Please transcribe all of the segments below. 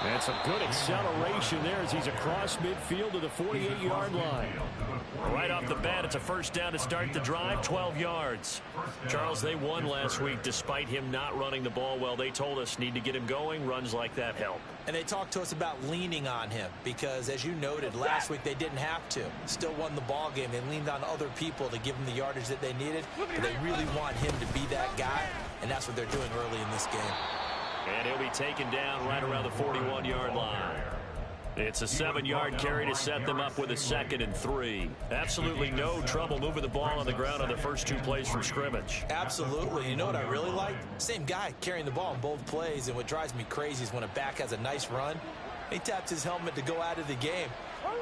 And some good acceleration there as he's across midfield to the 48-yard line. Right off the bat, it's a first down to start the drive, 12 yards. Charles, they won last week despite him not running the ball well. They told us need to get him going. Runs like that help. And they talked to us about leaning on him because, as you noted, last week they didn't have to. Still won the ball game. They leaned on other people to give them the yardage that they needed. But they really want him to be that guy, and that's what they're doing early in this game. And he'll be taken down right around the 41-yard line. It's a 7-yard carry to set them up with a 2nd and 3. Absolutely no trouble moving the ball on the ground on the first 2 plays from scrimmage. Absolutely. You know what I really like? Same guy carrying the ball in both plays, and what drives me crazy is when a back has a nice run, he taps his helmet to go out of the game.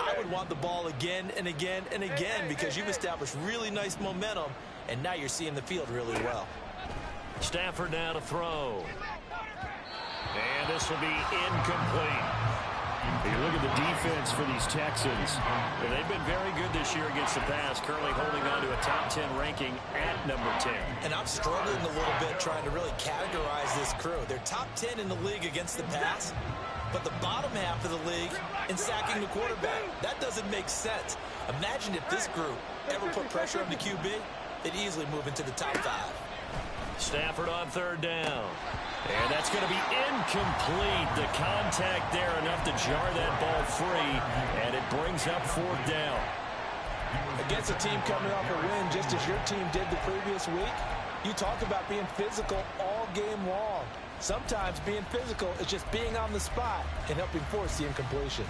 I would want the ball again and again and again because you've established really nice momentum, and now you're seeing the field really well. Stafford now to throw. And this will be incomplete. You look at the defense for these Texans. They've been very good this year against the pass, currently holding on to a top 10 ranking at number 10. And I'm struggling a little bit trying to really categorize this crew. They're top 10 in the league against the pass, but the bottom half of the league in sacking the quarterback. That doesn't make sense. Imagine if this group ever put pressure on the QB, they'd easily move into the top 5. Stafford on 3rd down. And that's going to be incomplete. The contact there enough to jar that ball free, and it brings up 4th down. Against a team coming off a win just as your team did the previous week, you talk about being physical all game long. Sometimes being physical is just being on the spot and helping force the incompletion.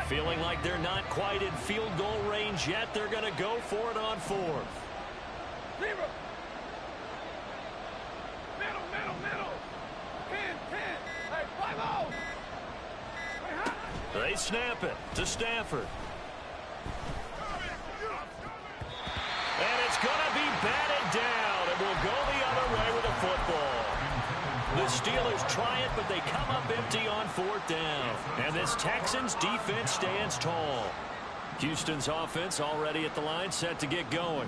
Feeling like they're not quite in field goal range yet. They're going to go for it on 4th. Middle. 10. Hey, 5-0. They snap it to Stafford. And it's going to be batted down. It will go the other way with the football. The Steelers try it, but they come up empty on 4th down. And this Texans defense stands tall. Houston's offense already at the line, set to get going.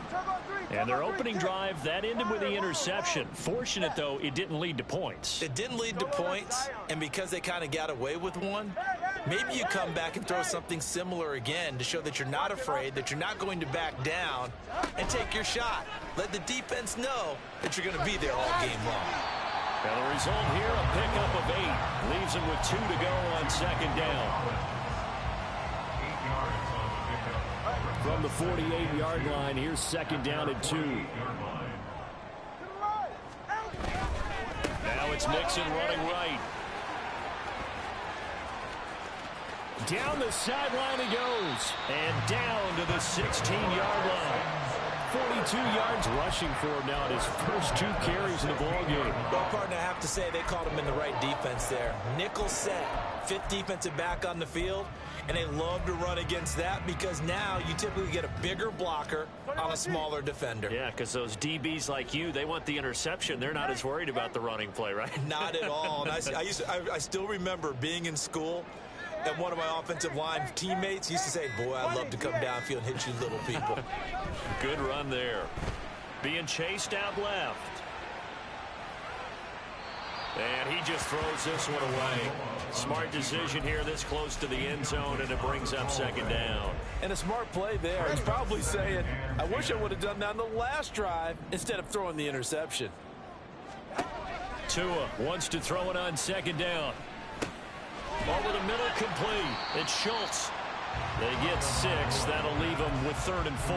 And their opening drive, that ended with the interception. Fortunate, though, it didn't lead to points. It didn't lead to points, and because they kind of got away with one, maybe you come back and throw something similar again to show that you're not afraid, that you're not going to back down, and take your shot. Let the defense know that you're going to be there all game long. And the result here, a pickup of 8. Leaves them with 2 to go on 2nd down. From the 48-yard line, here's 2nd down and 2. Now it's Mixon running right. Down the sideline he goes. And down to the 16-yard line. 42 yards rushing for him now in his first 2 carries in the ballgame. Well, partner, I have to say they called him in the right defense there. Nickel set, 5th defensive back on the field, and they love to run against that because now you typically get a bigger blocker on a smaller defender. Yeah, because those DBs like you, they want the interception. They're not as worried about the running play, right? Not at all. And I still remember being in school, and one of my offensive line teammates used to say, boy, I'd love to come downfield and hit you little people. Good run there. Being chased out left. And he just throws this one away. Smart decision here this close to the end zone, and it brings up 2nd down. And a smart play there. He's probably saying, I wish I would have done that on the last drive instead of throwing the interception. Tua wants to throw it on 2nd down. Over the middle, complete. It's Schultz. They get 6. That'll leave them with 3rd and 4.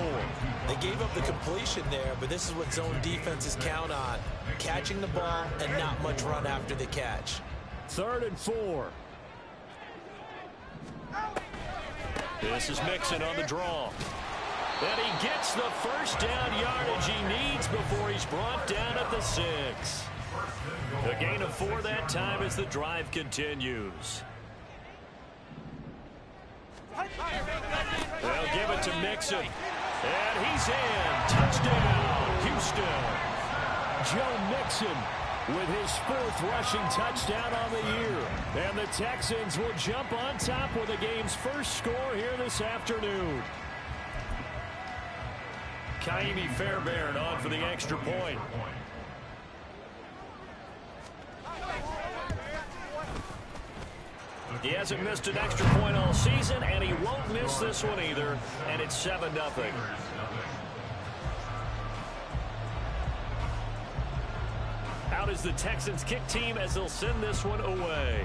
They gave up the completion there, but this is what zone defenses count on. Catching the ball and not much run after the catch. 3rd and 4. This is Mixon on the draw. And he gets the first down yardage he needs before he's brought down at the 6. A gain of 4 that time as the drive continues. They'll give it to Mixon. And he's in. Touchdown, Houston. Joe Mixon with his 4th rushing touchdown on the year. And the Texans will jump on top with the game's first score here this afternoon. Ka'imi Fairbairn on for the extra point. He hasn't missed an extra point all season, and he won't miss this one either, and it's 7-0. Out is the Texans kick team as they'll send this one away.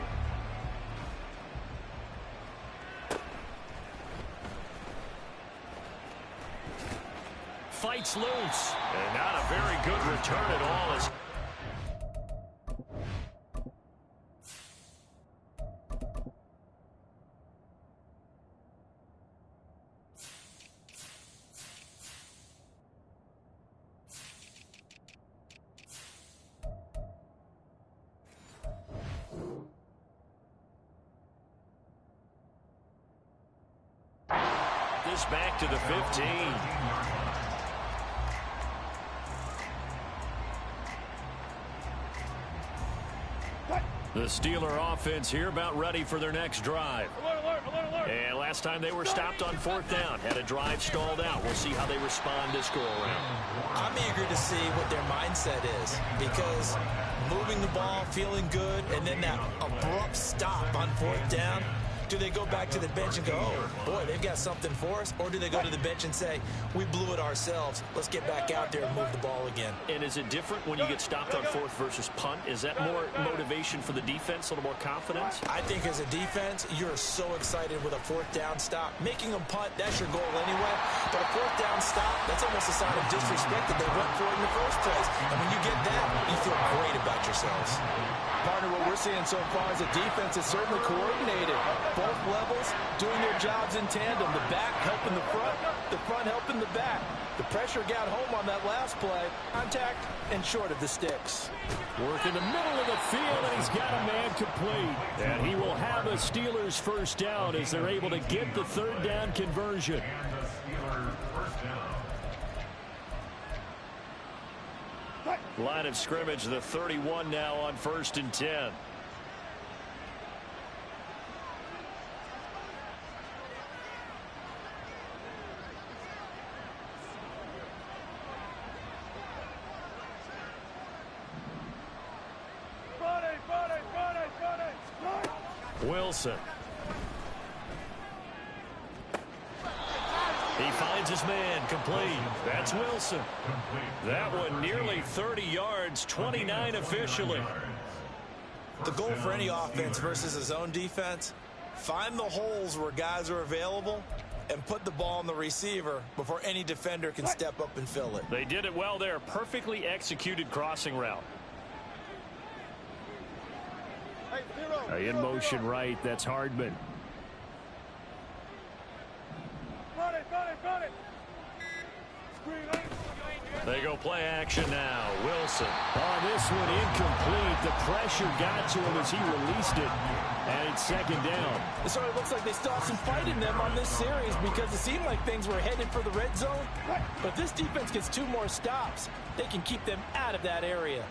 Fights loose, and not a very good return at all. As this back to the 15. The Steeler offense here about ready for their next drive. And last time they were stopped on 4th down, had a drive stalled out. We'll see how they respond this go-around. I'm eager to see what their mindset is, because moving the ball, feeling good, and then that abrupt stop on 4th down, do they go back to the bench and go, oh, boy, they've got something for us? Or do they go to the bench and say, we blew it ourselves. Let's get back out there and move the ball again. And is it different when you get stopped on 4th versus punt? Is that more motivation for the defense, a little more confidence? I think as a defense, you're so excited with a 4th down stop. Making them punt, that's your goal anyway. But a 4th down stop, that's almost a sign of disrespect that they went for it in the first place. And when you get that, you feel great about yourselves. Partner, what we're seeing so far is a defense is certainly coordinated. Both levels doing their jobs in tandem. The back helping the front helping the back. The pressure got home on that last play. Contact and short of the sticks. Work in the middle of the field, and he's got a man complete. And he will have a Steelers first down as they're able to get the 3rd down conversion. Line of scrimmage, the 31 now on 1st and 10. Wilson. He finds his man, complete. That's Wilson. That one nearly 30 yards, 29 officially. The goal for any offense versus his own defense, find the holes where guys are available and put the ball on the receiver before any defender can step up and fill it. They did it well there. Perfectly executed crossing route. In motion right, that's Hardman. They go play action now. Wilson. On this one, incomplete. The pressure got to him as he released it. And it's 2nd down. It sort of looks like they still have some fight in them on this series because it seemed like things were headed for the red zone. But this defense gets 2 more stops. They can keep them out of that area.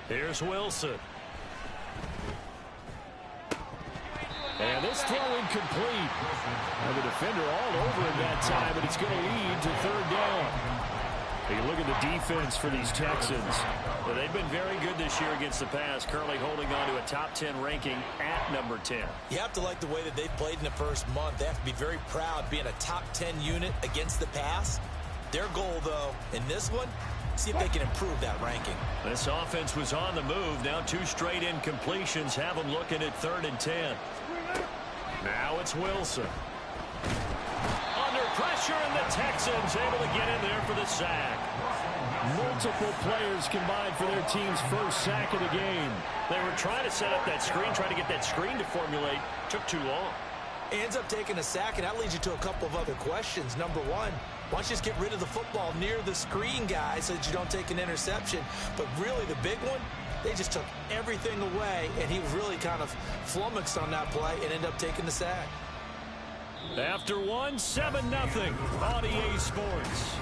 Here's Wilson. And this throw incomplete. And the defender all over him that time, but it's going to lead to 3rd down. You look at the defense for these Texans. Well, they've been very good this year against the pass, currently holding on to a top 10 ranking at number 10. You have to like the way that they've played in the first month. They have to be very proud being a top 10 unit against the pass. Their goal, though, in this one, see if they can improve that ranking. This offense was on the move. Now 2 straight incompletions have them looking at 3rd and 10. Now it's Wilson. Under pressure, and the Texans able to get in there for the sack. Multiple players combined for their team's first sack of the game. They were trying to set up that screen, trying to get that screen to formulate. Took too long. He ends up taking a sack, and that leads you to a couple of other questions. Number one, why don't you just get rid of the football near the screen guy so that you don't take an interception? But really, the big one, They just took everything away, and he was really kind of flummoxed on that play and ended up taking the sack. After one, 7-0, on EA Sports.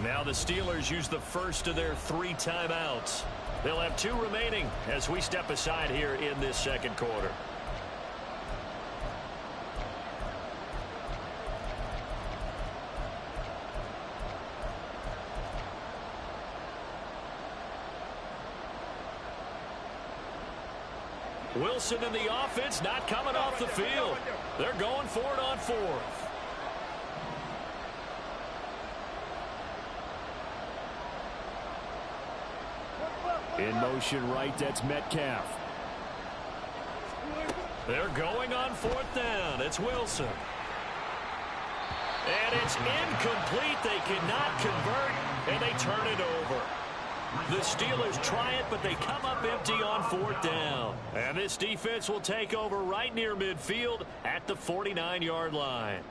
Now the Steelers use the first of their 3 timeouts. They'll have 2 remaining as we step aside here in this second quarter. Wilson in the offense, not coming off the field. They're going for it on 4th. In motion right, that's Metcalf. They're going on 4th down. It's Wilson. And it's incomplete. They cannot convert, and they turn it over. The Steelers try it, but they come up empty on 4th down. And this defense will take over right near midfield at the 49-yard line.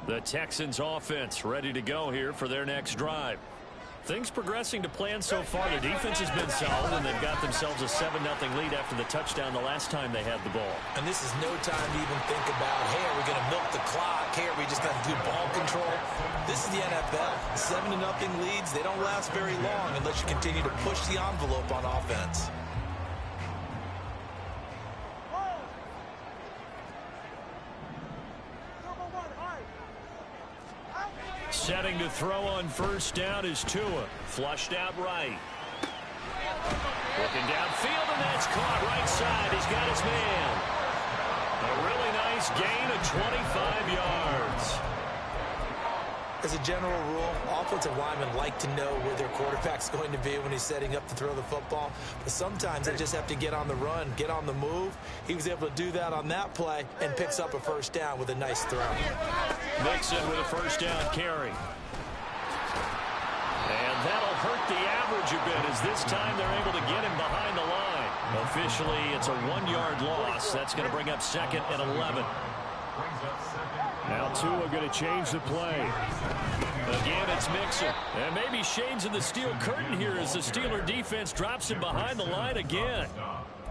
The Texans offense ready to go here for their next drive. Things progressing to plan so far. The defense has been solid, and they've got themselves a 7-0 lead after the touchdown the last time they had the ball. And this is no time to even think about, hey, are we going to milk the clock? Hey, are we just going to do ball control? This is the NFL. 7-0 leads, they don't last very long unless you continue to push the envelope on offense. Setting to throw on 1st down is Tua. Flushed out right. Looking downfield, and that's caught right side. He's got his man. A really nice gain of 25 yards. As a general rule, offensive linemen like to know where their quarterback's going to be when he's setting up to throw the football. But sometimes they just have to get on the run, get on the move. He was able to do that on that play and picks up a 1st down with a nice throw. Mixon with a 1st down carry. And that'll hurt the average a bit as this time they're able to get him behind the line. Officially, it's a 1-yard loss. That's going to bring up 2nd and 11. Now Tua going to change the play. Again, it's Mixon. And maybe shades of the steel curtain here as the Steeler defense drops him behind the line again.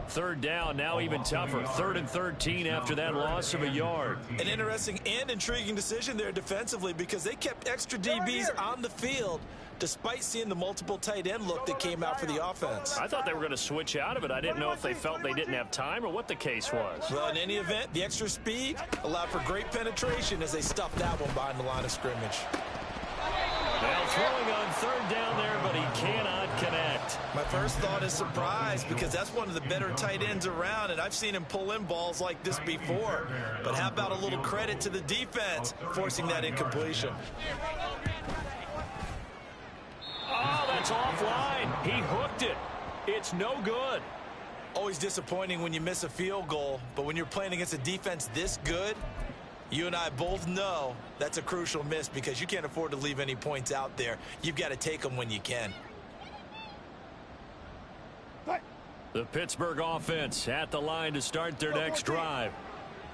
3rd down, now even tougher. 3rd and 13 after that loss of a yard. An interesting and intriguing decision there defensively because they kept extra DBs on the field despite seeing the multiple tight end look that came out for the offense. I thought they were going to switch out of it. I didn't know if they felt they didn't have time or what the case was. Well, in any event, the extra speed allowed for great penetration as they stuffed that one behind the line of scrimmage. Now throwing on 3rd down there, but he cannot connect. My first thought is surprise because that's one of the better tight ends around, and I've seen him pull in balls like this before. But how about a little credit to the defense forcing that incompletion? Oh, that's offline. He hooked it. It's no good. Always disappointing when you miss a field goal, but when you're playing against a defense this good, you and I both know that's a crucial miss because you can't afford to leave any points out there. You've got to take them when you can. The Pittsburgh offense at the line to start their next drive.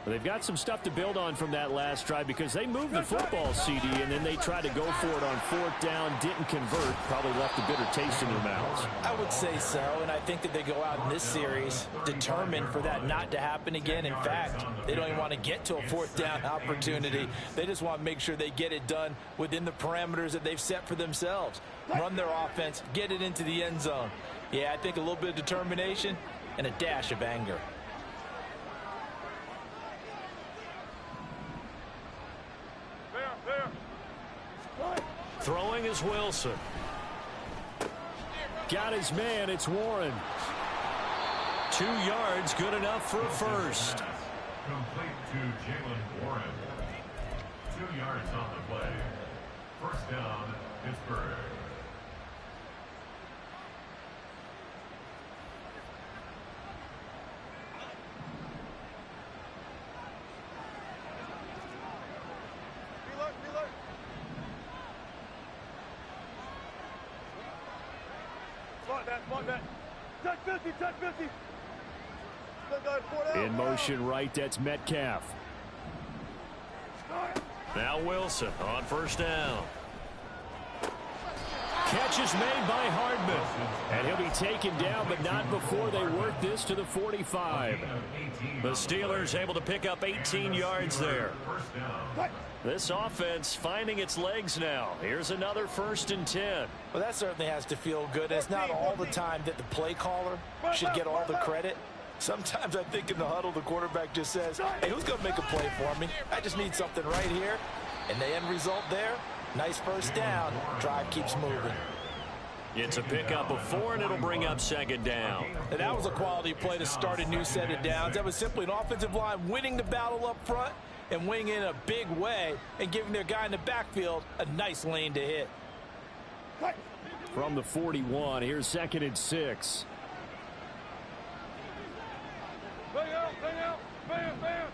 They've got some stuff to build on from that last drive because they moved the football, CD, and then they tried to go for it on 4th down, didn't convert, probably left a bitter taste in their mouths. I would say so, and I think that they go out in this series determined for that not to happen again. In fact, they don't even want to get to a 4th down opportunity. They just want to make sure they get it done within the parameters that they've set for themselves. Run their offense, get it into the end zone. Yeah, I think a little bit of determination and a dash of anger. Throwing is Wilson. Got his man, it's Warren. 2 yards, good enough for a first. Complete to Jaylen Warren. 2 yards on the play. 1st down, Pittsburgh. Smart man. Touch 50, touch 50. In motion right, that's Metcalf. Now Wilson on first down. Catch is made by Hardman. And he'll be taken down, but not before they work this to the 45. The Steelers able to pick up 18 yards there. This offense finding its legs now. Here's another 1st and 10. Well, that certainly has to feel good. It's not all the time that the play caller should get all the credit. Sometimes I think in the huddle, the quarterback just says, hey, who's going to make a play for me? I just need something right here. And the end result there, nice first down. Drive keeps moving. It's a pickup of 4, and it'll bring up 2nd down. And that was a quality play to start a new set of downs. That was simply an offensive line winning the battle up front and winning in a big way and giving their guy in the backfield a nice lane to hit. From the 41, here's 2nd and 6. Bang out, bang out, bam, bam.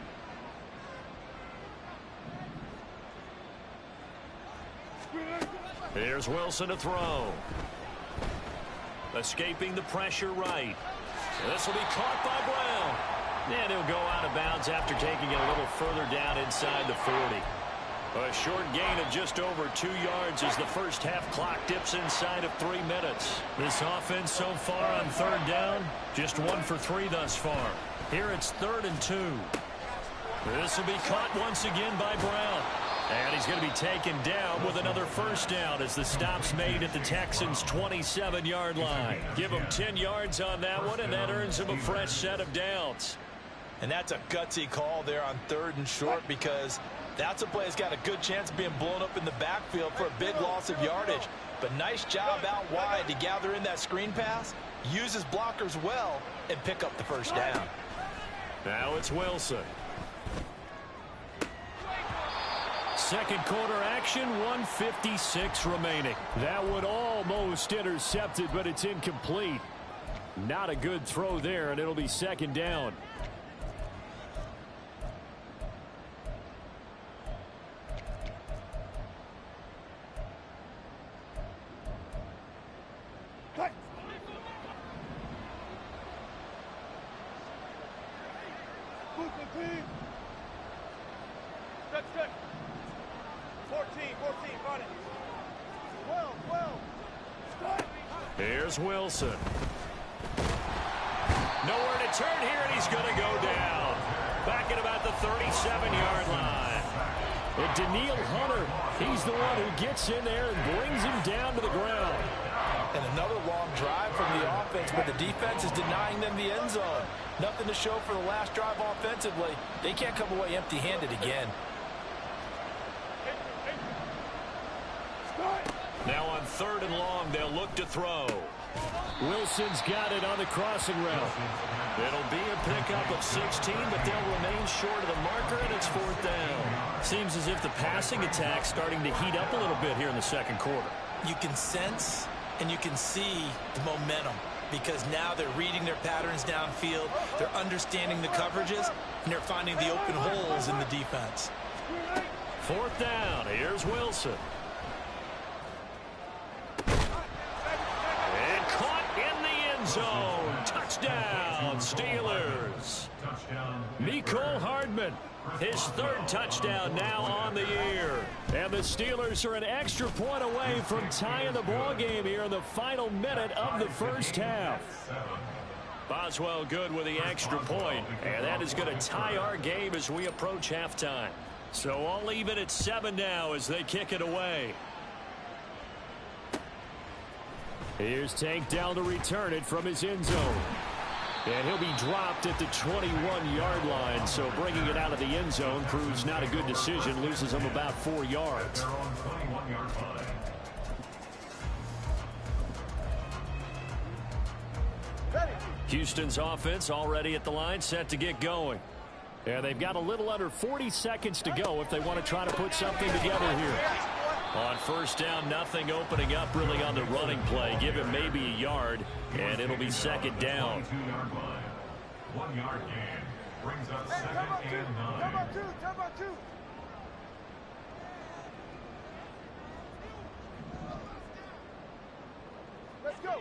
Here's Wilson to throw. Escaping the pressure right. This will be caught by Brown. And he'll go out of bounds after taking it a little further down inside the 40. A short gain of just over 2 yards as the first half clock dips inside of 3 minutes. This offense so far on 3rd down, just 1 for 3 thus far. Here it's 3rd and 2. This will be caught once again by Brown. And he's going to be taken down with another 1st down as the stop's made at the Texans' 27-yard line. Give him 10 yards on that one, and that earns him a fresh set of downs. And that's a gutsy call there on 3rd and short, because that's a play that's got a good chance of being blown up in the backfield for a big loss of yardage. But nice job out wide to gather in that screen pass, use his blockers well, and pick up the 1st down. Now it's Wilson. Second quarter action, 1:56 remaining. That one almost intercepted, but it's incomplete. Not a good throw there, and it'll be 2nd down. Check. 14, run it. 12. Start. Here's Wilson. Nowhere to turn here, and he's going to go down. Back at about the 37-yard line. And Daniil Hunter, he's the one who gets in there and brings him down to the ground. And another long drive from the offense, but the defense is denying them the end zone. Nothing to show for the last drive offensively. They can't come away empty-handed again. Now on 3rd and long, they'll look to throw. Wilson's got it on the crossing route. It'll be a pickup of 16, but they'll remain short of the marker, and it's 4th down. Seems as if the passing attack's starting to heat up a little bit here in the 2nd quarter. You can sense and you can see the momentum, because now they're reading their patterns downfield, they're understanding the coverages, and they're finding the open holes in the defense. 4th down. Here's Wilson. And caught in the end zone. Touchdown, Steelers. Mecole Hardman, His 3rd touchdown now on the year. and the Steelers are an extra point away from tying the ball game here in the final minute of the first half. Boswell good with the extra point, and that is going to tie our game as we approach halftime. So all even at 7 now as they kick it away. Here's Tank down to return it from his end zone. And he'll be dropped at the 21-yard line, so bringing it out of the end zone proves not a good decision, loses him about 4 yards. Houston's offense already at the line, set to get going. And they've got a little under 40 seconds to go if they want to try to put something together here. On 1st down, nothing opening up really on the running play. Give him maybe a yard, and it'll be 2nd down. 1 yard gain brings up 2nd and 9. Come on, two. Let's go.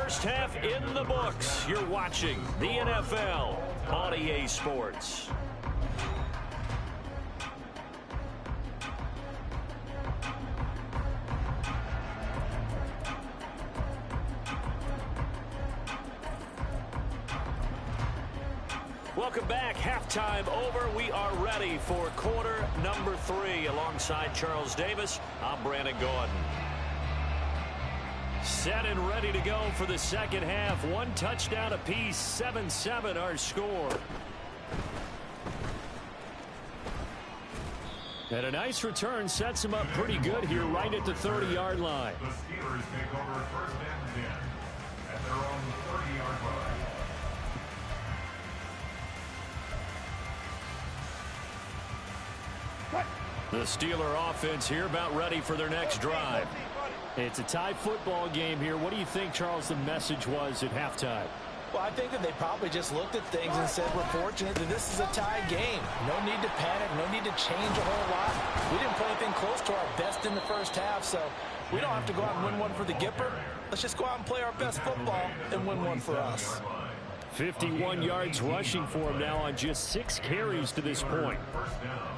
First half in the books. You're watching the NFL on EA Sports. Welcome back. Halftime over. We are ready for quarter number 3. Alongside Charles Davis, I'm Brandon Gaudin. Set and ready to go for the second half. One touchdown apiece. 7-7 our score. And a nice return sets them up pretty good here right at the 30-yard line. The Steelers take over first and 10 at their own 30-yard line. The Steeler offense here about ready for their next drive. It's a tie football game here. What do you think, Charles, the message was at halftime? Well, I think that they probably just looked at things and said, we're fortunate that this is a tie game. No need to panic. No need to change a whole lot. We didn't play anything close to our best in the first half, so we don't have to go out and win one for the Gipper. Let's just go out and play our best football and win one for us. 51 yards rushing for him now on just 6 carries to this point. First down.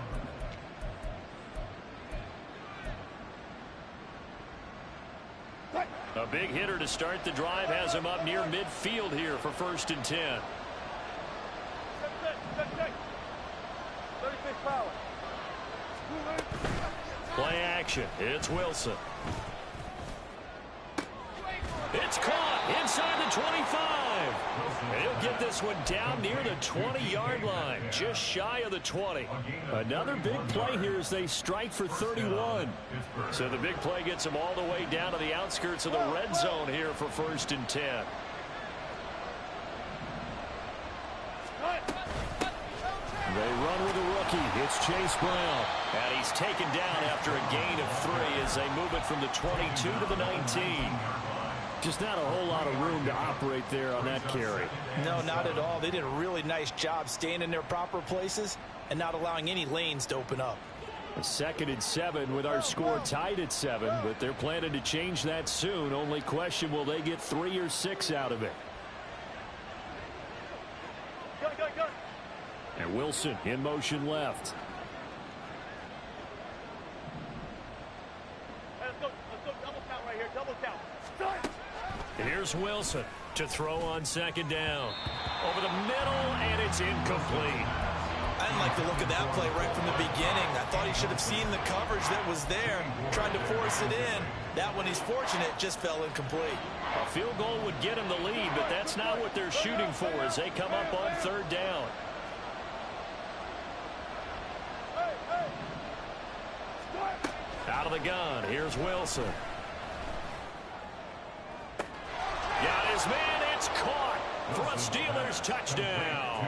A big hitter to start the drive has him up near midfield here for first and 10. 36 power. Play action. It's Wilson. It's caught inside the 25. And he'll get this one down near the 20-yard line, just shy of the 20. Another big play here as they strike for 31. So the big play gets them all the way down to the outskirts of the red zone here for first and 10. They run with a rookie. It's Chase Brown. And he's taken down after a gain of 3 as they move it from the 22 to the 19. Just not a whole lot of room to operate there on that carry. No, not at all. They did a really nice job staying in their proper places and not allowing any lanes to open up. A 2nd and 7 with our score tied at 7, but they're planning to change that soon. Only question, will they get 3 or 6 out of it? And Wilson in motion left. Let's go double count right here. Double count. Here's Wilson to throw on second down. Over the middle, and it's incomplete. I didn't like the look of that play right from the beginning. I thought he should have seen the coverage that was there, tried to force it in. That one, he's fortunate, just fell incomplete. A field goal would get him the lead, but that's not what they're shooting for as they come up on third down. Out of the gun, here's Wilson. Got his man, it's caught for a Steelers touchdown.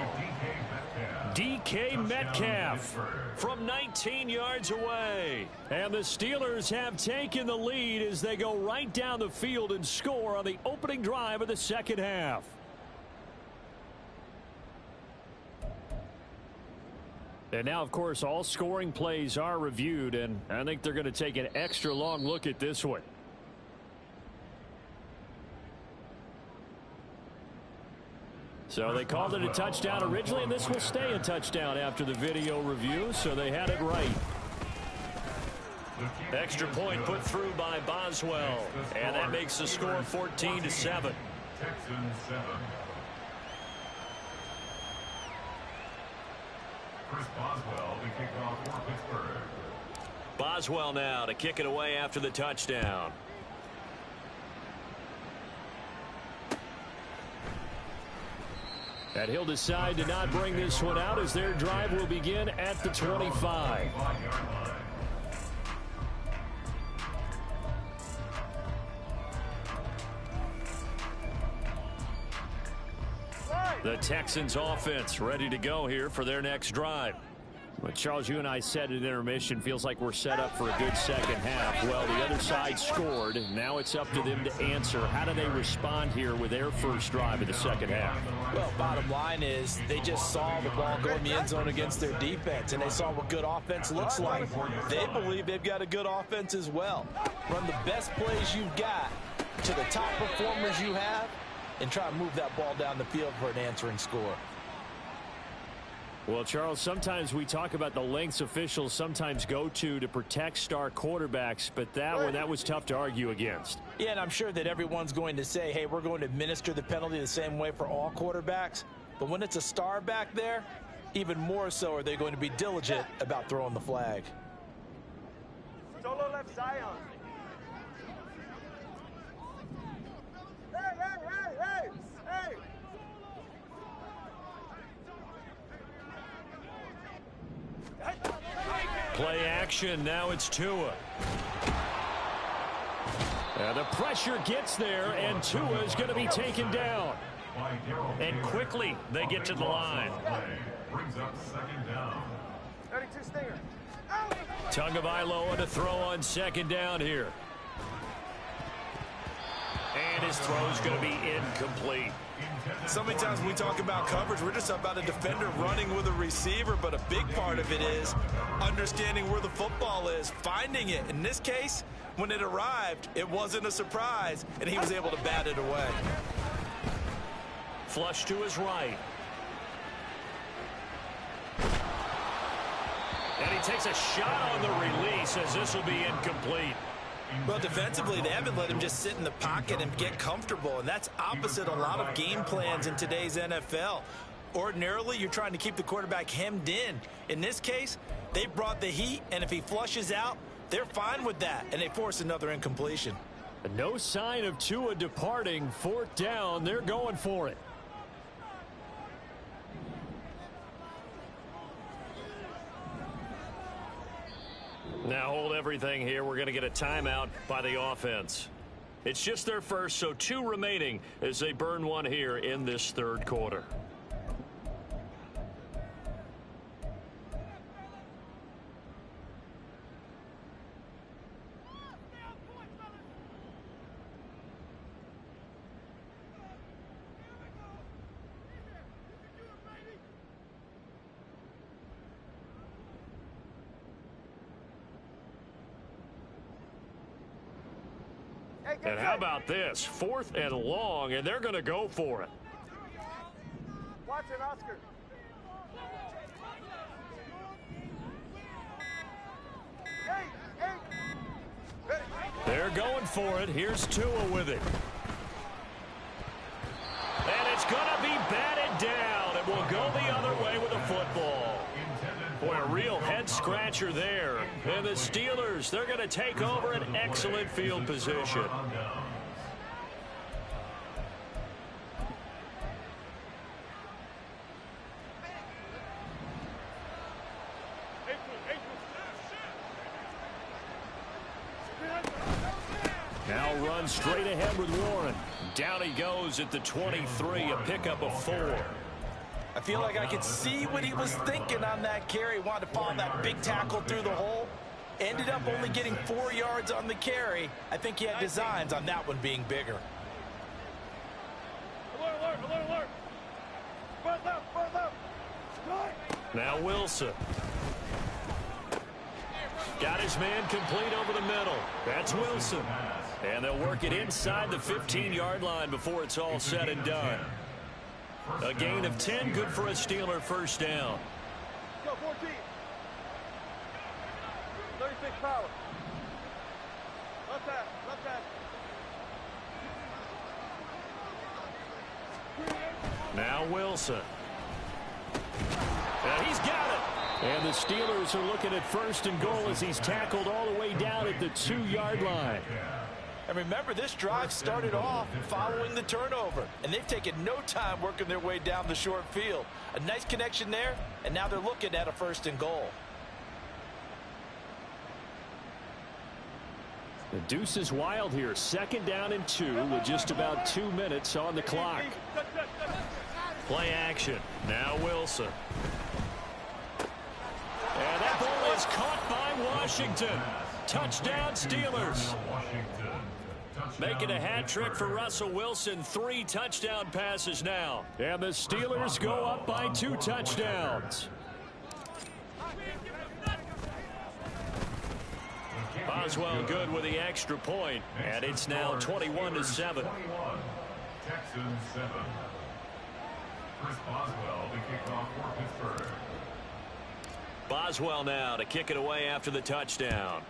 DK Metcalf from 19 yards away. And the Steelers have taken the lead as they go right down the field and score on the opening drive of the second half. And now, of course, all scoring plays are reviewed, and I think they're going to take an extra long look at this one. So they called it a touchdown originally, and this will stay a touchdown after the video review, so they had it right. Extra point put through by Boswell, and that makes the score 14-7. Texans 7. Chris Boswell to kick off for Pittsburgh. Boswell now to kick it away after the touchdown. And he'll decide to not bring this one out as their drive will begin at the 25. The Texans offense ready to go here for their next drive. Well, Charles, you and I said at intermission, feels like we're set up for a good second half. Well, the other side scored. Now it's up to them to answer. How do they respond here with their first drive of the second half? Well, bottom line is they just saw the ball go in the end zone against their defense, and they saw what good offense looks like. They believe they've got a good offense as well. Run the best plays you've got, to the top performers you have and try and move that ball down the field for an answering score. Well, Charles, sometimes we talk about the lengths officials sometimes go to protect star quarterbacks, but that was tough to argue against. Yeah, and I'm sure that everyone's going to say, hey, we're going to administer the penalty the same way for all quarterbacks. But when it's a star back there, even more so are they going to be diligent about throwing the flag. Solo left Zion. Hey! Play action. Now it's Tua. The pressure gets there, and Tua is going to be taken down. And quickly they get to the line. Brings up second down. 32 Stinger. Tagovailoa to throw on second down here. And his throw's going to be incomplete. So many times when we talk about coverage, we're just about a defender running with a receiver, but a big part of it is understanding where the football is, finding it. In this case, when it arrived, it wasn't a surprise, and he was able to bat it away. Flush to his right. And he takes a shot on the release as this will be incomplete. Well, defensively, they haven't let him just sit in the pocket and get comfortable, and that's opposite a lot of game plans in today's NFL. Ordinarily, you're trying to keep the quarterback hemmed in. In this case, they brought the heat, and if he flushes out, they're fine with that, and they force another incompletion. No sign of Tua departing. Fourth down. They're going for it. Now hold everything here. We're going to get a timeout by the offense. It's just their first, so 2 remaining as they burn one here in this third quarter. And how about this? 4th and long, and they're going to go for it. Watch it, Oscar. They're going for it. Here's Tua with it. And it's going to be batted down. It will go the other way with a football. Boy, a real head-scratcher there. And the Steelers, they're going to take over an excellent field position. Now run straight ahead with Warren. Down he goes at the 23, a pickup of 4. I feel like I could see what he was thinking on that carry. Wanted to follow that big tackle through the hole. Ended up only getting 4 yards on the carry. I think he had designs on that one being bigger. Alert. Front left. Now Wilson. Got his man complete over the middle. That's Wilson. And they'll work it inside the 15-yard line before it's all said and done. A gain of 10, good for a Steeler first down. Go, 14. 36 power. Left side. Now Wilson. And he's got it. And the Steelers are looking at 1st and goal as he's tackled all the way down at the 2-yard line. And remember, this drive started off following the turnover, and they've taken no time working their way down the short field. A nice connection there, and now they're looking at a 1st and goal. The deuce is wild here. 2nd down and 2 with just about 2 minutes on the clock. Play action. Now Wilson. And that ball is caught by Washington. Touchdown, Steelers. Making a hat trick for Russell Wilson. 3 touchdown passes now. And the Steelers go up by 2 touchdowns. Boswell good with the extra point, and it's now 21-7. Texans 7. Chris Boswell to kick off for Pittsburgh. Boswell now to kick it away after the touchdown.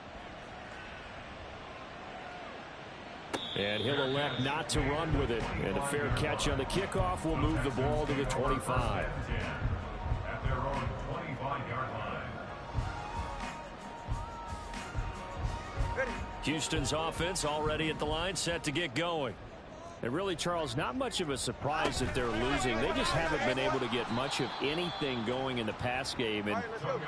And he'll elect not to run with it. And a fair catch on the kickoff will move the ball to the 25. At their own 25-yard line. Houston's offense already at the line, set to get going. And really, Charles, not much of a surprise that they're losing. They just haven't been able to get much of anything going in the pass game. And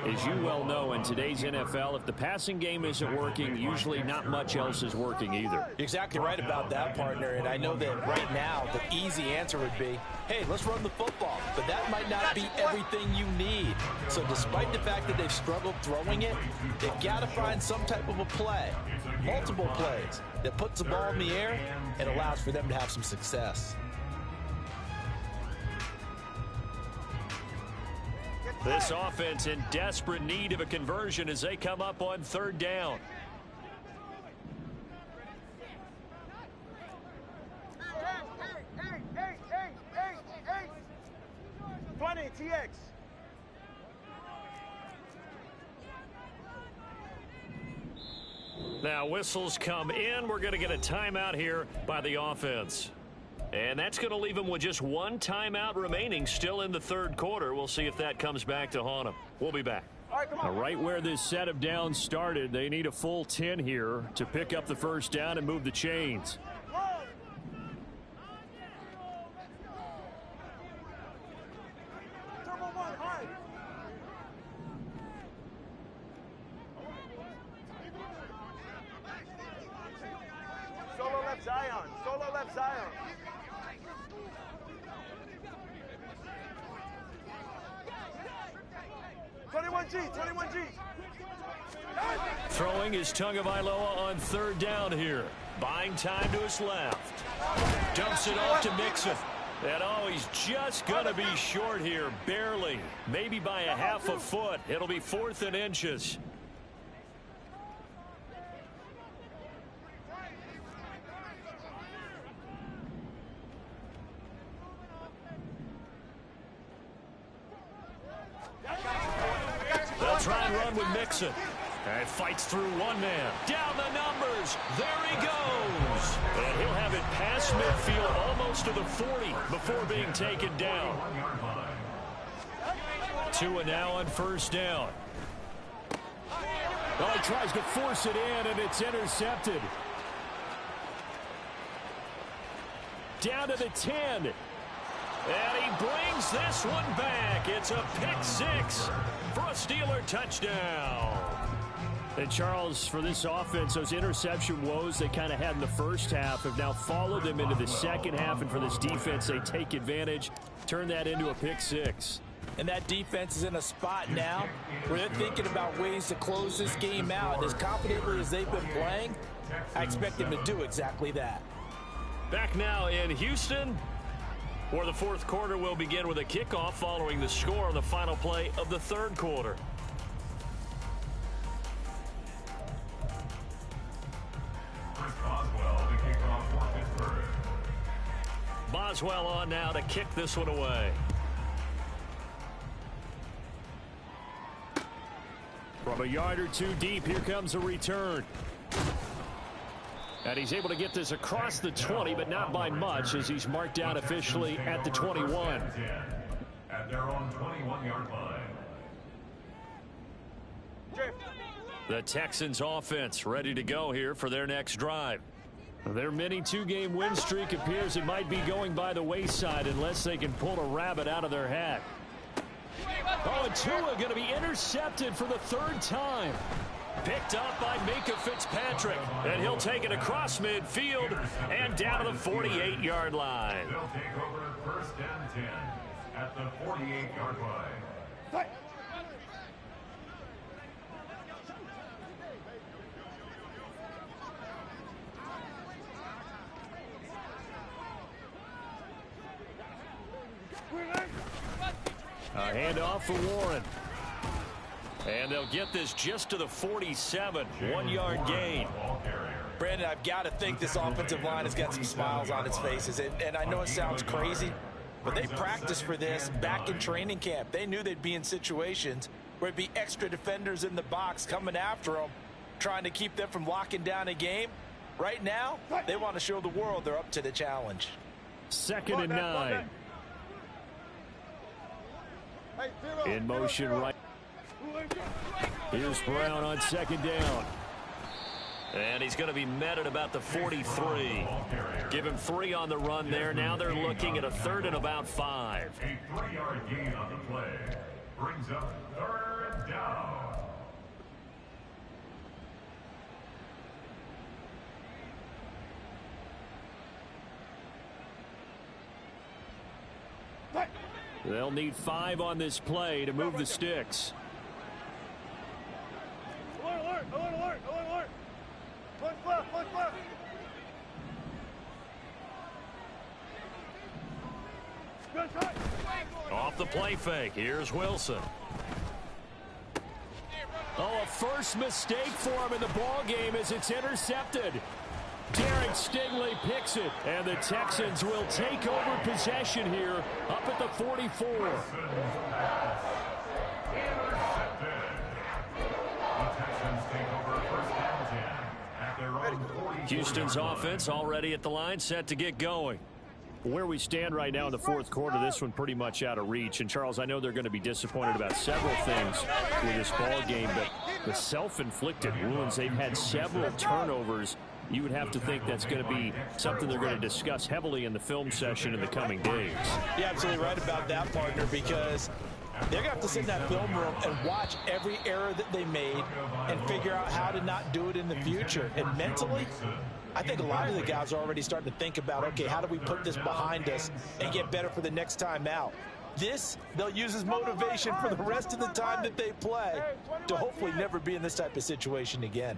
as you well know, in today's NFL, if the passing game isn't working, usually not much else is working either. Exactly right about that, partner. And I know that right now the easy answer would be, hey, let's run the football. But that might not be everything you need. So despite the fact that they've struggled throwing it, they've got to find some type of a play, multiple plays, that puts the ball in the air and allows for them to have some success. This offense in desperate need of a conversion as they come up on third down. Hey. 20 TX. Now whistles come in. We're going to get a timeout here by the offense. And that's going to leave them with just one timeout remaining still in the third quarter. We'll see if that comes back to haunt them. We'll be back. All right, come on. Right where this set of downs started, they need a full 10 here to pick up the first down and move the chains. Turbo 1, high. Solo left Zion. Solo left Zion. Twenty-one G. Throwing is Tagovailoa on third down here. Buying time to his left. Dumps it off to Mixon. And oh, he's just going to be short here, barely. Maybe by a half a foot. It'll be 4th and inches. They'll try and run with Mixon. And fights through one man. Down the numbers. There he goes. And he'll have it past midfield almost to the 40 before being taken down. Tua now on first down. Oh, he tries to force it in, and it's intercepted. Down to the 10. And he brings this one back. It's a pick six for a Steeler touchdown. And Charles, for this offense, those interception woes they kind of had in the first half have now followed them into the second half. And for this defense, they take advantage, turn that into a pick six. And that defense is in a spot now where they're thinking about ways to close this game out. And as confidently as they've been playing, I expect them to do exactly that. Back now in Houston, where the fourth quarter will begin with a kickoff following the score on the final play of the third quarter. Chris Boswell to kick off for Pittsburgh. Boswell on now to kick this one away. From a yard or two deep, here comes a return. And he's able to get this across the 20, but not by much, as he's marked down officially at the 21. At their own 21-yard line. The Texans offense ready to go here for their next drive. Their mini two-game win streak appears it might be going by the wayside unless they can pull a rabbit out of their hat. Oh, and Tua going to be intercepted for the third time. Picked up by Minkah Fitzpatrick, and he'll take it across midfield and down to the 48-yard line. They'll take over first and 10 at the 48-yard line. A handoff for Warren. And they'll get this just to the 47. 1-yard gain. Brandon, I've got to think this offensive line has got some smiles on its faces. And I know it sounds crazy, but they practiced for this back in training camp. They knew they'd be in situations where it'd be extra defenders in the box coming after them, trying to keep them from locking down a game. Right now, they want to show the world they're up to the challenge. 2nd and 9. In motion right. Here's Brown on 2nd down. And he's going to be met at about the 43. Give him 3 on the run there. Now they're looking at a 3rd and about 5. A 3-yard gain on the play brings up 3rd down. They'll need 5 on this play to move the sticks. Alert, alert, alert, alert, alert. Punch left, punch left. Good shot. Off the play fake. Here's Wilson. Oh, a first mistake for him in the ball game as it's intercepted. Derek Stingley picks it, and the Texans will take over possession here up at the 44. Houston's offense already at the line, set to get going. Where we stand right now in the 4th quarter, this one pretty much out of reach. And, Charles, I know they're going to be disappointed about several things with this ball game, but the self-inflicted wounds, they've had several turnovers. You would have to think that's going to be something they're going to discuss heavily in the film session in the coming days. You're absolutely right about that, partner, because they're going to have to sit in that film room and watch every error that they made and figure out how to not do it in the future. And mentally, I think a lot of the guys are already starting to think about, okay, how do we put this behind us and get better for the next time out? This, they'll use as motivation for the rest of the time that they play to hopefully never be in this type of situation again.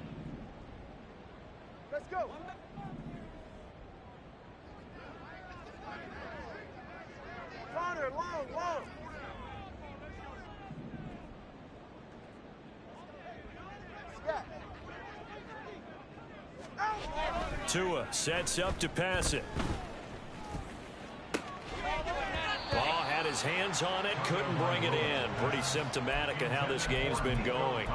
Let's go. Connor, long, long. Tua sets up to pass it. Ball had his hands on it, couldn't bring it in. Pretty symptomatic of how this game's been going.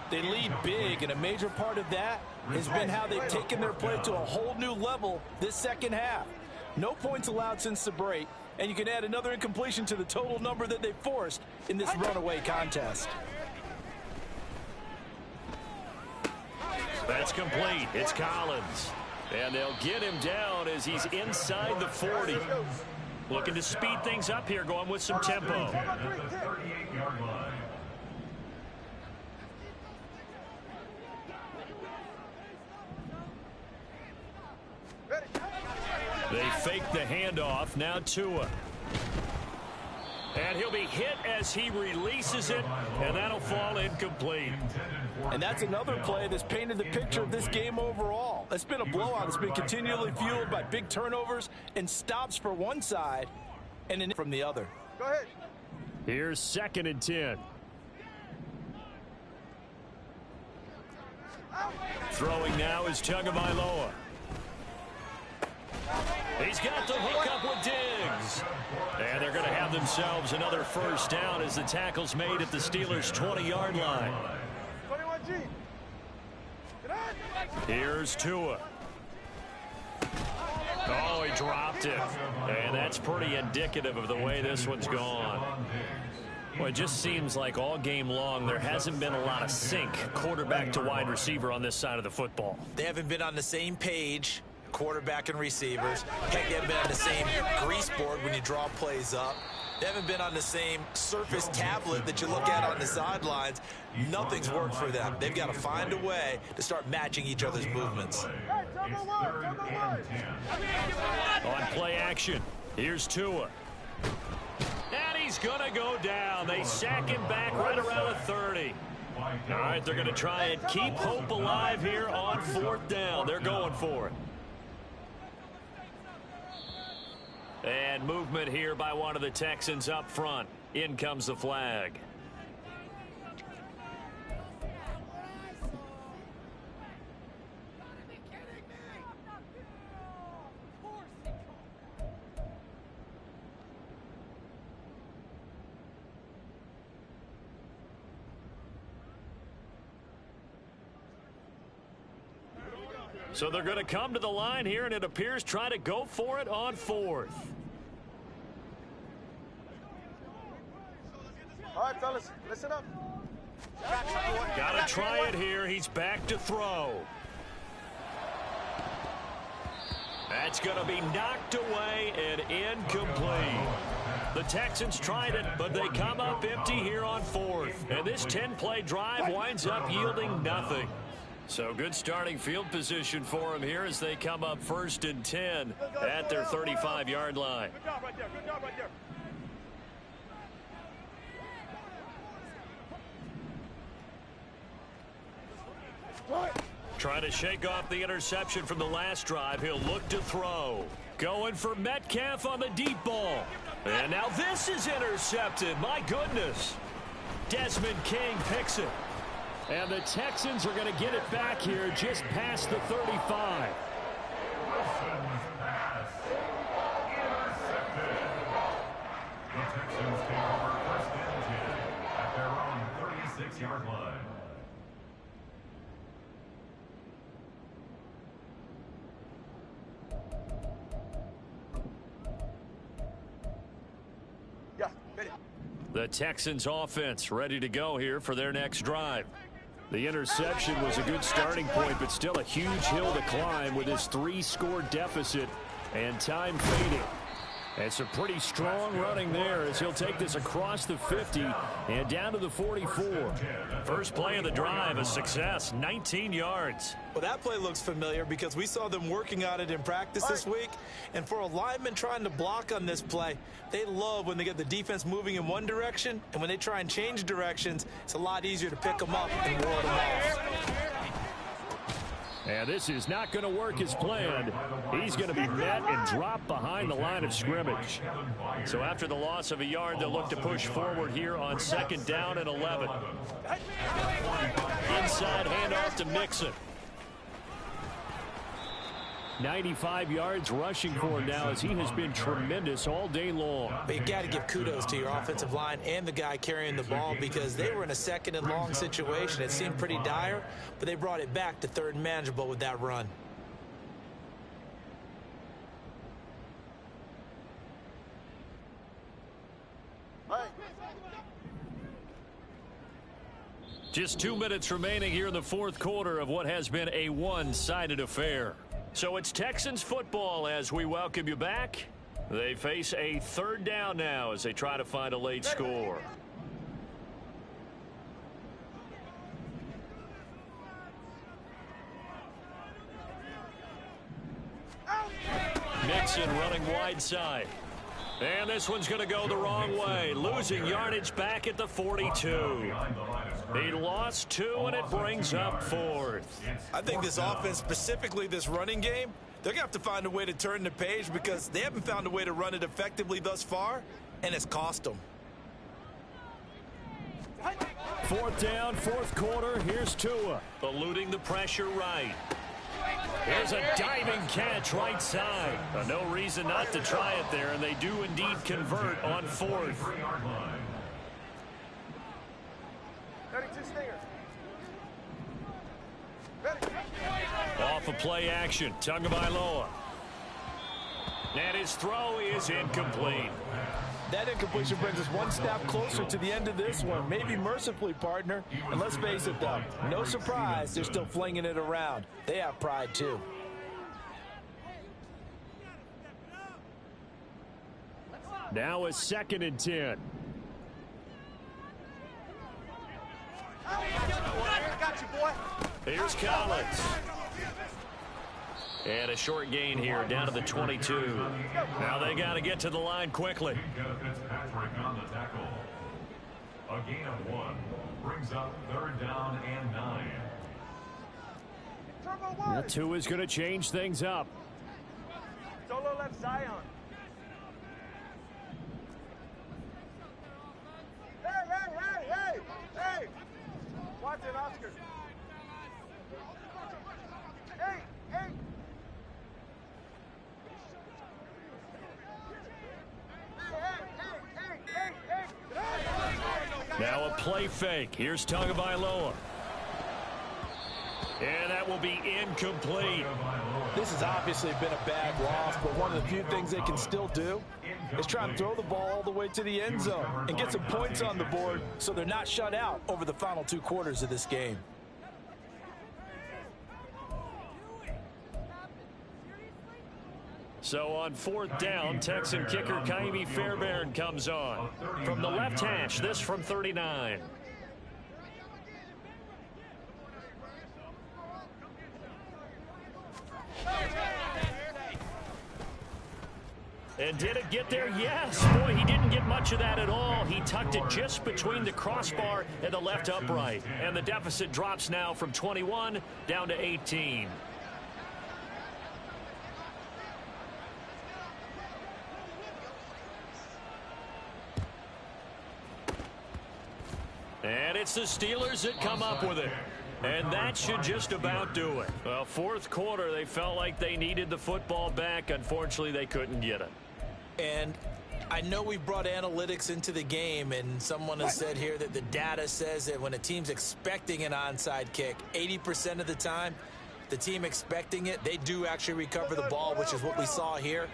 They lead big, and a major part of that has been how they've taken their play to a whole new level this second half. No points allowed since the break, and you can add another incompletion to the total number that they forced in this runaway contest. That's complete. It's Collins. And they'll get him down as he's inside the 40. Looking to speed things up here, going with some tempo. At the 38-yard line. They fake the handoff. Now Tua. And he'll be hit as he releases it, and that'll fall incomplete. And that's another play that's painted the picture of this game overall. It's been a blowout. It's been continually fueled by big turnovers and stops for one side and then from the other. Go ahead. Here's 2nd and 10. Throwing now is Tagovailoa. He's got the hook up with Diggs. And they're going to have themselves another first down as the tackle's made at the Steelers' 20-yard line. 21G. Here's Tua. Oh, he dropped it. And that's pretty indicative of the way this one's gone. Well, it just seems like all game long there hasn't been a lot of sync quarterback to wide receiver on this side of the football. They haven't been on the same page, quarterback and receivers. Heck, they haven't been on the same grease board when you draw plays up. They haven't been on the same Surface tablet that you look at on the sidelines. Nothing's worked for them. They've got to find a way to start matching each other's movements. On play action, here's Tua. And he's going to go down. They sack him back right around the 30. All right, they're going to try and keep hope alive here on 4th down. They're going for it. And movement here by one of the Texans up front. In comes the flag. So they're going to come to the line here, and it appears try to go for it on fourth. All right, fellas, listen up. Got to try it here. He's back to throw. That's going to be knocked away and incomplete. The Texans tried it, but they come up empty here on fourth. And this 10-play drive winds up yielding nothing. So good starting field position for them here as they come up 1st and 10 at their 35-yard line. Good job right there. Good job right there. Trying to shake off the interception from the last drive. He'll look to throw. Going for Metcalf on the deep ball. And now this is intercepted. My goodness. Desmond King picks it. And the Texans are going to get it back here just past the 35. Wilson's pass. Intercepted. The Texans take over 1st and 10 at their own 36-yard line. Yeah, hit it. The Texans offense ready to go here for their next drive. The interception was a good starting point, but still a huge hill to climb with his 3-score deficit and time fading. It's a pretty strong running there as he'll take this across the 50 and down to the 44. First play of the drive, a success, 19 yards. Well, that play looks familiar because we saw them working on it in practice this week. And for a lineman trying to block on this play, they love when they get the defense moving in one direction. And when they try and change directions, it's a lot easier to pick them up and ward them off. And this is not going to work as planned. He's going to be met and dropped behind the line of scrimmage. So after the loss of a yard, they'll look to push forward here on 2nd down and 11. Inside handoff to Mixon. 95 yards rushing for him now as he has been tremendous all day long. But you got to give kudos to your offensive line and the guy carrying the ball because they were in a 2nd and long situation. It seemed pretty dire, but they brought it back to 3rd and manageable with that run. Just 2 minutes remaining here in the 4th quarter of what has been a one-sided affair. So it's Texans football as we welcome you back. They face a 3rd down now as they try to find a late score. Mixon running wide side. And this one's going to go the wrong way. Losing yardage back at the 42. He lost 2, and it brings up 4th. I think this offense, specifically this running game, they're going to have to find a way to turn the page because they haven't found a way to run it effectively thus far, and it's cost them. 4th down, 4th quarter. Here's Tua. Eluding the pressure right. Here's a diving catch right side. No reason not to try it there, and they do indeed convert on 4th. 32 Stinger. Ready. Off of play action, Tagovailoa. And his throw is incomplete. That incompletion brings us one step closer to the end of this one. Maybe mercifully, partner. And let's face it, though, no surprise, they're still flinging it around. They have pride, too. Now a 2nd and 10. I got you, boy. Here's Collins. And a short gain here down to the 22. Now they got to get to the line quickly. Fitzpatrick on the tackle. A gain of 1 brings up 3rd down and 9. Turbo wide. Tua is going to change things up. Solo left Zion. Hey! Watson, Oscar. Hey! Now a play fake. Here's Tagovailoa. And that will be incomplete. This has obviously been a bad loss, but one of the few things they can still do is try and throw the ball all the way to the end zone and get some points on the board so they're not shut out over the final 2 quarters of this game. So on 4th down, Texan kicker Ka'imi Fairbairn comes on. From the left hash, this from 39. And did it get there? Yes. Boy, he didn't get much of that at all. He tucked it just between the crossbar and the left upright. And the deficit drops now from 21 down to 18. And it's the Steelers that come up with it. And that should just about do it. Well, 4th quarter, they felt like they needed the football back. Unfortunately, they couldn't get it. And I know we brought analytics into the game, and someone has said here that the data says that when a team's expecting an onside kick, 80% of the time, the team expecting it, they do actually recover the ball, which is what we saw here.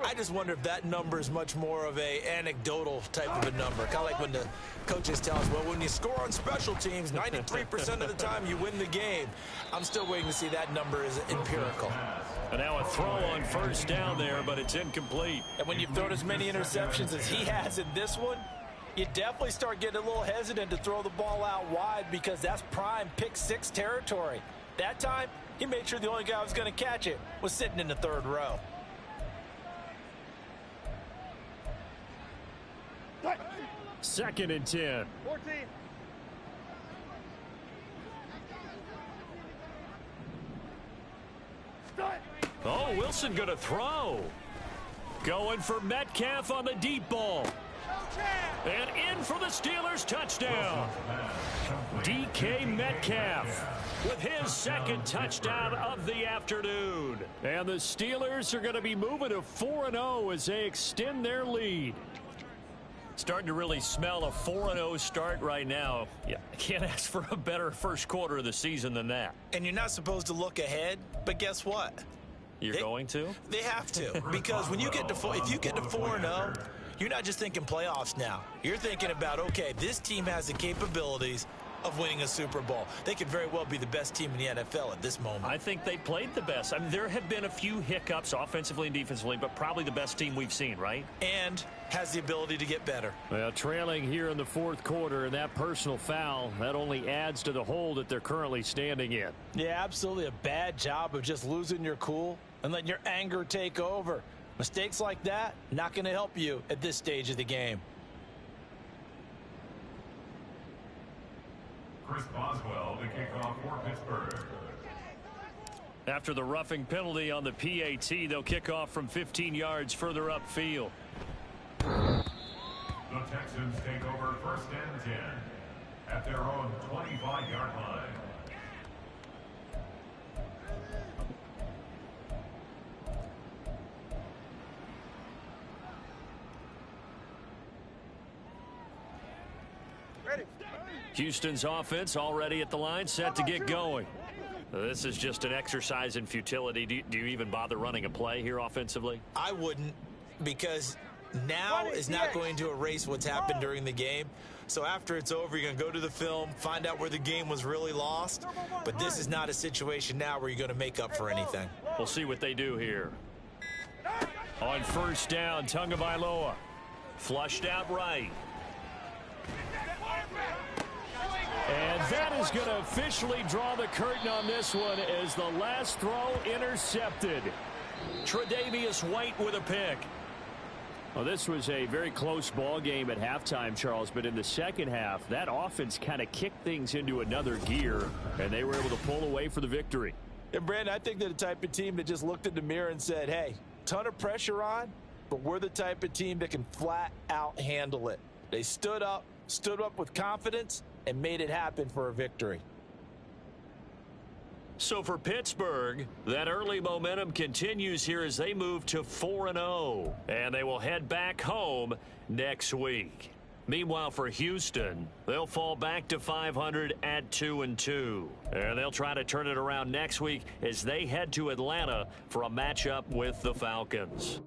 I just wonder if that number is much more of a anecdotal type of a number. Kind of like when the coaches tell us, well, when you score on special teams, 93% of the time you win the game. I'm still waiting to see that number is empirical. And now a throw on 1st down there, but it's incomplete. And when you've thrown as many interceptions as he has in this one, you definitely start getting a little hesitant to throw the ball out wide because that's prime pick 6 territory. That time, he made sure the only guy who was going to catch it was sitting in the 3rd row. Second and 10. 14. Oh, Wilson going to throw. Going for Metcalf on the deep ball. And in for the Steelers touchdown. DK Metcalf with his 2nd touchdown of the afternoon. And the Steelers are going to be moving to 4-0 as they extend their lead. Starting to really smell a 4-0 start right now. Yeah, I can't ask for a better 1st quarter of the season than that. And you're not supposed to look ahead, but guess what? You're going to? They have to, because when you get to if you get to 4-0, you're not just thinking playoffs now. You're thinking about, okay, this team has the capabilities of winning a Super Bowl. They could very well be the best team in the NFL at this moment. I think they played the best. I mean, there have been a few hiccups offensively and defensively, but probably the best team we've seen, right? And has the ability to get better. Well, trailing here in the 4th quarter, and that personal foul, that only adds to the hole that they're currently standing in. Yeah, absolutely a bad job of just losing your cool and letting your anger take over. Mistakes like that, not going to help you at this stage of the game. Chris Boswell to kick off for Pittsburgh. After the roughing penalty on the PAT, they'll kick off from 15 yards further upfield. The Texans take over 1st and 10 at their own 25-yard line. Houston's offense already at the line, set to get going. This is just an exercise in futility. Do you even bother running a play here offensively? I wouldn't, because now is not going to erase what's happened during the game. So after it's over, you're going to go to the film, find out where the game was really lost. But this is not a situation now where you're going to make up for anything. We'll see what they do here. On 1st down, Tagovailoa flushed out right. And that is going to officially draw the curtain on this one as the last throw intercepted. Tre'Davious White with a pick. Well, this was a very close ball game at halftime, Charles, but in the 2nd half, that offense kind of kicked things into another gear, and they were able to pull away for the victory. And, Brandon, I think they're the type of team that just looked in the mirror and said, hey, ton of pressure on, but we're the type of team that can flat out handle it. They stood up with confidence, and made it happen for a victory. So for Pittsburgh, that early momentum continues here as they move to 4-0. And they will head back home next week. Meanwhile, for Houston, they'll fall back to 500 at 2-2. And they'll try to turn it around next week as they head to Atlanta for a matchup with the Falcons.